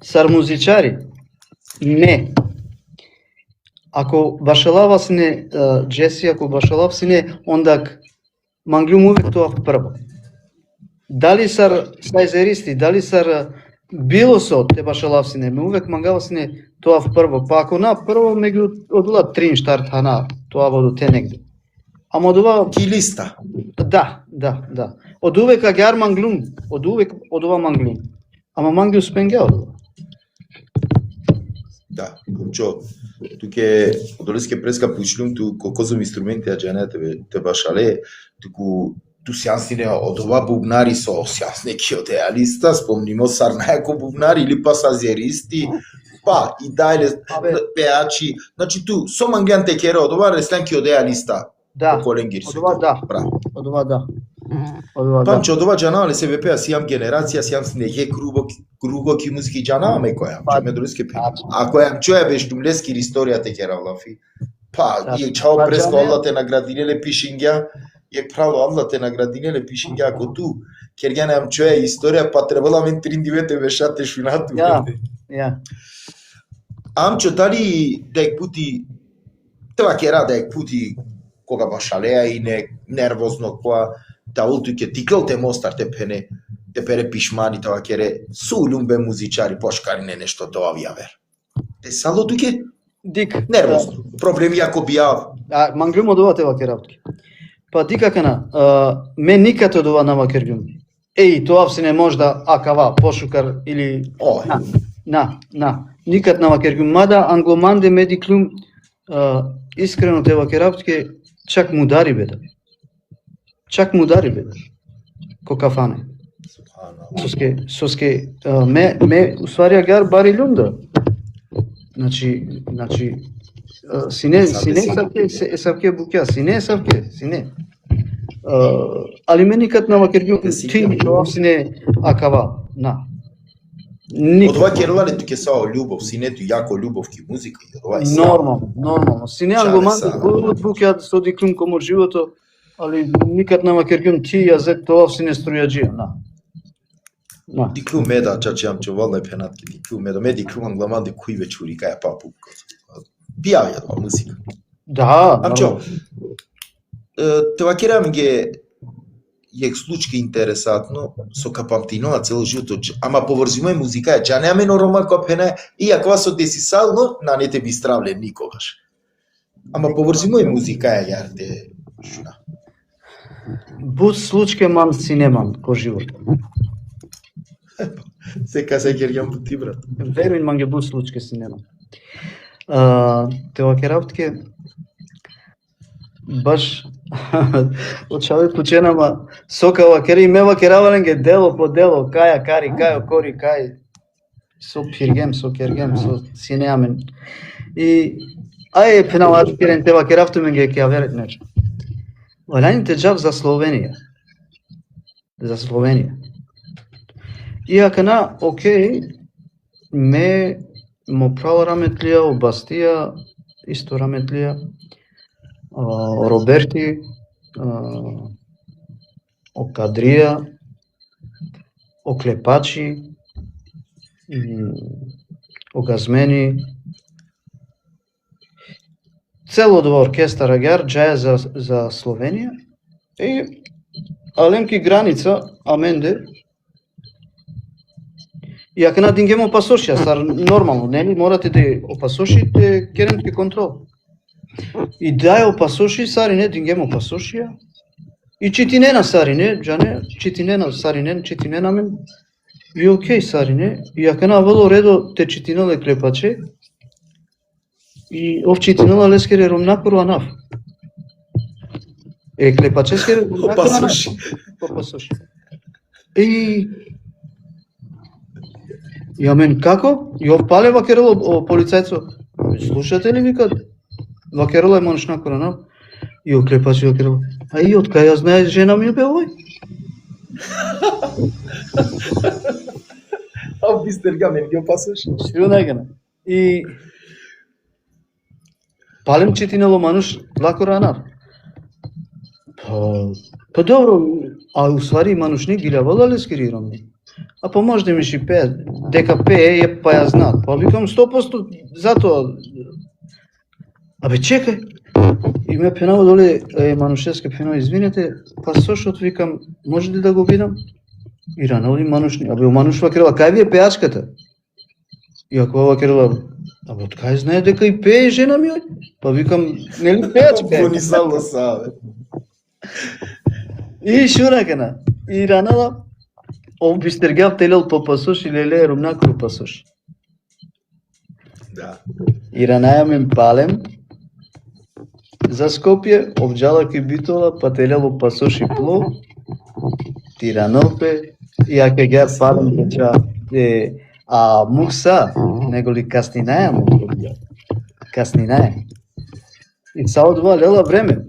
сар музичари. Не. Ако башалава сине Джеси, ако башалав сине, ондак манглум увек тоа прво. Дали сар слайзеристи, дали сар било со те башалав сине, ме увек мангава сине тоа прво. Па ако на прво ме ги одла трин штарт хана, тоа во те негде. Ама од ова килиста. Да. Од увек агар манглум, од увек од ова манглум. Ама манглум спенгеа од ова. Да, Амчо, туке долеске преска пучлум ту колкозом инструменти а джанете те башале, ту сјансине од ова бубнари со сјанс неки од еалиста, спомнимо сар најако бубнари или па сазеристи, па и дајле пеачи, значи ту со манглјан текера од ова ресленки од еалиста. Да. Коленгир Од ова да. Од ова да. Памчо од ова джанале се вепеа сијам генерација, сијам снеге круго ки музики джанаме која, ме долеске пе. Ако јам чоја беш тумлески историјата кера влафи. Па, и чао преско аллате наградинеле пишингја, јак правило аллате наградинеле пишингја, ако ту, кер ја неам чоја историја, па требала мен 39 вешате шунату. Ja. Амчо, дали дек пути, това кера дек пути, кога башалеа и не нервозно, која да ултуке тикл те мостар те пене, те пере пишмани, тоа кере, су люмбе музичари, пошкари не нешто тоа вија вер. Те сало туке? Дик. Нервозно. Проблеми ако бијав. Манглум од ова тева керавтки. Па ти какана, мен никад од ова нама кергум. Еј, тоа се не може да акава, пошукар или... На. Никад нама кергум. Мада англоманде медиклум, искрено тева керавтки, чак мудари беда. Ко кафане. Соске, ме усвари агар бари люмда. Значи, сине савке букја, сине. Али ме никад нама кергум, ти тоа сине акава, на. Од ова керла ли туке сао љубов, синето јако љубов ки музика и од ова и Нормално. Сине англоманде букја со диклум комо живото, али никад нама кергум ти јазет тоа сине струјаџија, на. Диклум меда, чачи Амчо, вална е пенатки, диклум меда, ме диклум англоманде кој вечури каја папу. Бијавја тоа музика. Да. Амчо, това керам ге јек случка интересатно со капамтино на цел живот, ама поврзимо музика, џа неаме нормално кој пене, иако со деси сално, на не те би стравле никогаш. Ама поврзимо музика јарте шуна. Бус случка мам синемам ко живот. Сека се гергам бути брат. Веруј манге бус случке си нема. Те ваке работке баш од шалет кученама сока вакери ме вакеравален ге дело по дело, каја кари, кај кори, кај со пиргем, со кергем, со синеамен. И ај пенала кирен те вакеравту ме ге ќе верет нече. Валаните джав за Словенија. За Словенија. И акана, окей, ме мо прало раметлија, обастија, исто раметлија, Роберти, Окадрија, Оклепачи, Огазмени, цело два оркестар агар джаја за Словенија и Аленки граница, аменде. И ако на дингемо пасошија, стар нормално, нели морате да опасошите керенски контрол. И дај опасоши, сарине дингемо пасошија. И читинена сарине, джане, читинена сарине, читинена мен. И окей сарине, и ако на воло редо те читинеле клепаче. И ов читинела лескере ромнакору анав. Клепаческере Опасоши. Опасоши. И мен како? Јов пале вакерело полицајцо. Слушате ли вика? Вакерело е моншна корона. И оклепачи вакерело. А и од кај ја знаеш жена ми бе овој? А бистер гамен ги опасуваш? Сиро најгана. И палем читинело мануш лакорана. Па добро, а усвари манушни ги лавала лескирирам ми. А па може да ми ши пее, дека пее, па ја знаат. Па викам 100% затоа. Абе чекај. И ме пенаво доле, манушевски пенаво, извинете, па сошот викам, може ли да го видам? И ранал ли манушни? Абе мануш вакерела, кај ви е пеачката? И ако вакерела, абе од кај знае дека и пее жена ми? Па викам, нели пеачка? Они само са, бе. И шуракана. И ранала, ов бистергав телел по пасош и леле румнакру пасош. Да. И ранаја мен палем за Скопје, овџалак и битола, па телело пасош и пло, тиранопе, и аке га палем кеча, а мукса, него ли каснинаја му, каснинаја. И сао два лела време.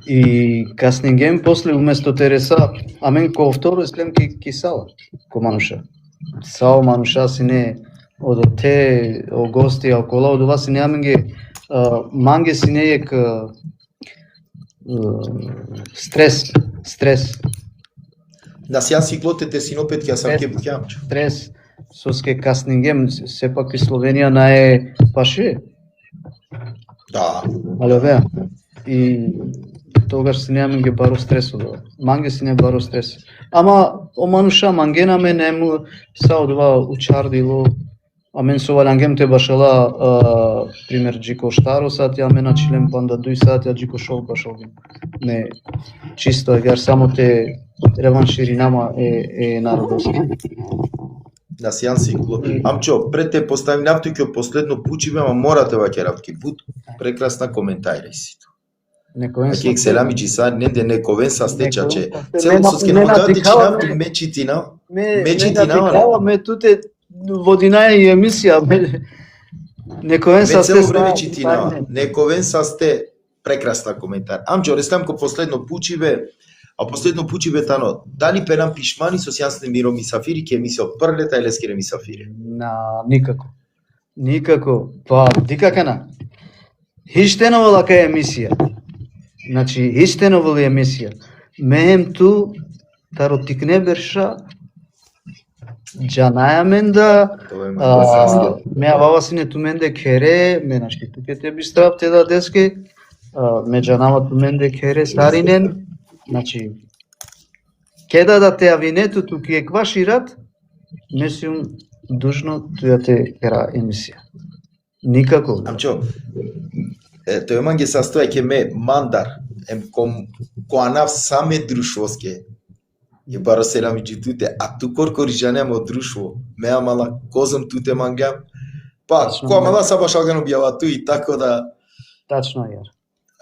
И каснингем после уместо Тереса, а мен ко второ еслем ки сала, ко мануша. Сао мануша си не од те о гости окола од ова си не аменге манге си не ек стрес. Да си јас сиклотете синопет ќе сам ке букјам. Стрес соске каснингем сепак и Словенија на е паше. Да. Але веа. И тогаш си немам ги баро стрес од ова. Манге си не баро стрес. Ама омануша мангена ме нему са од ова учардило. А мен со валангем те башала пример джико штаро сат ја мена чилем панда дуј сат ја джико шол башолгим. Не чисто егар само те реванширинама е народоски. Да си јан сикло. Амчо, пред те поставим нафтуќе последно пучиме, ама морате вакеравки. Буд прекрасна коментајра си. Аки екселами чиса, ненде нековен са стечаче. Цело со скенотати чинавки мечитина. Мечитина. Ме туте водина и емисија. Нековен са цело време читина. Нековен са сте прекрасна коментар. Амчо, рестамко последно пучиве, а последно пучиве тано. Дали пенам пишмани со сјансне миро мисафири, ке ми се од прлета или скере мисафири? Никако. Никако. Па, дикакана. Хиштенова лака емисија. Значи, хиштенова ли емисија. Меем ту, таротикне берша, джанаја мен да, меа вава сине ту мен де кере, менашки туке те би страв те да деске, ме джанава ту мен де кере саринен, значи, кеда да те авинету туки е квашират, не сум дужно туја те кера емисија. Никако. Амчо, тој ман ги састоја ке ме мандар, ко анав саме друшвоске. Ја бара селами джитуте, а ту коркорижане мо друштво, меа мала козам туте мангам. Па, Тачно, која мала са баш алган објава ту и тако да... Тачно јар.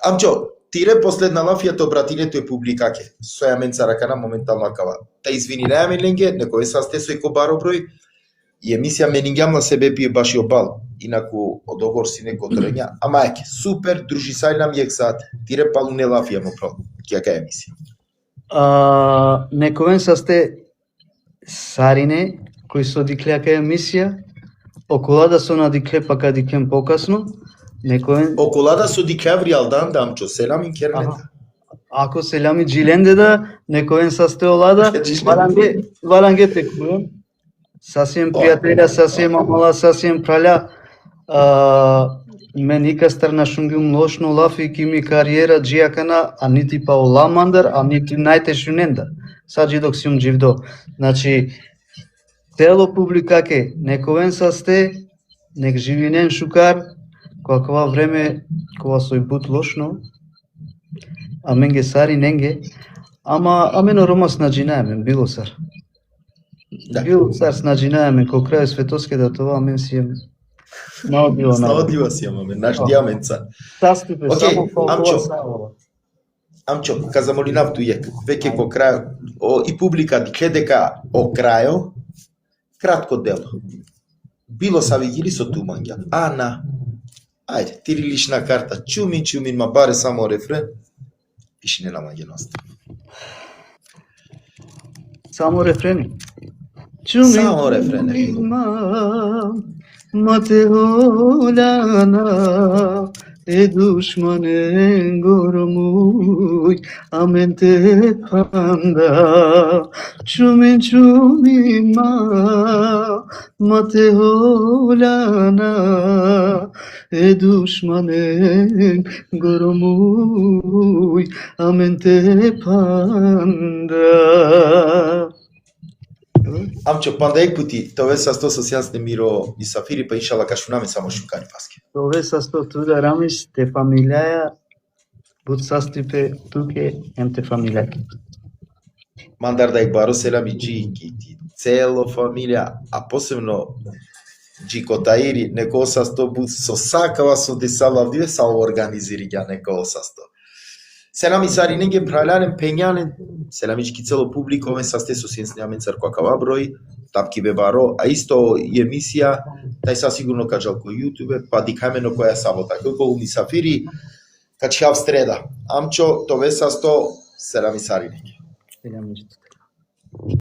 Амчо, тире последна лафијата обратилето е публикаке. Сојаменца ракана моментално акава. Та извини реаме ленге, некој састе сој ко баро број, и емисија менингам на себе пие баш и обал. Инаку од огор си неко трења, ама еке, супер, дружи сајнам јек саат. Тире палуне лафија мо прав. Кјака емисија. Некој састе сарине кои со диклеака емисија, околада со надикле пака диклем покасно, некој Околада со дикаври алдан дамчо, селам ин кернета. ако селами джиленде да, некој састе олада, варанге текуем. Сасем пријателја, сасем амала, сасем праля. Мен икастар на шунгум лошно лафи ки ми кариера джиакана, а нити па оламандар, а нити најтешуненда. Саджи док сум дживдо. Значи, тело публикаке, некој састе, нек живинен шукар, кога време, кога сој бут лошно, а менге сари ненге, ама амено рома снаджинаемен, било сар. Да. Било сар снаджинаемен, кој крај светоске да това мен си е наодио на. Наодива си имаме, наш диаменца. Тастипе, Океј, само Амчо. савола. Амчо, казамолинав тујек, веќе ко крај, и публика дикле дека о крајо, кратко дело. Било са видели со тумања. Ана, ајде, тири лична карта, чумин, ма баре само рефрен, виши не намаѓеност. Само рефрени. Само рефрени. Мате холана е душманен гормуј, а мен те панда. Чумин мате холана е душманен гормуј, а мен те панда. Амчо, пандаек пути, тоа са 100 Миро и Сафири, па иншала кашунаме само шукани паске. Тоа са 100 туда рамис, те фамилија, бут састипе туке, ем те фамилија. Мандар да ек баро селам и джики, цело фамилија, а посебно джикотаири, неко са 100 бут со сакава со десала вдиве са организири ја неко са 100. Селам и сари неге прајланен пењанен, селамички цело публикоме састе со сенснјамен црква кава број, тапки бе баро, а исто и емисија, тај са сигурно кажал кој YouTube, па дикамено која сабота, кој ми Сафири, качав среда. Амчо, тоа са 100 селам и сари неге.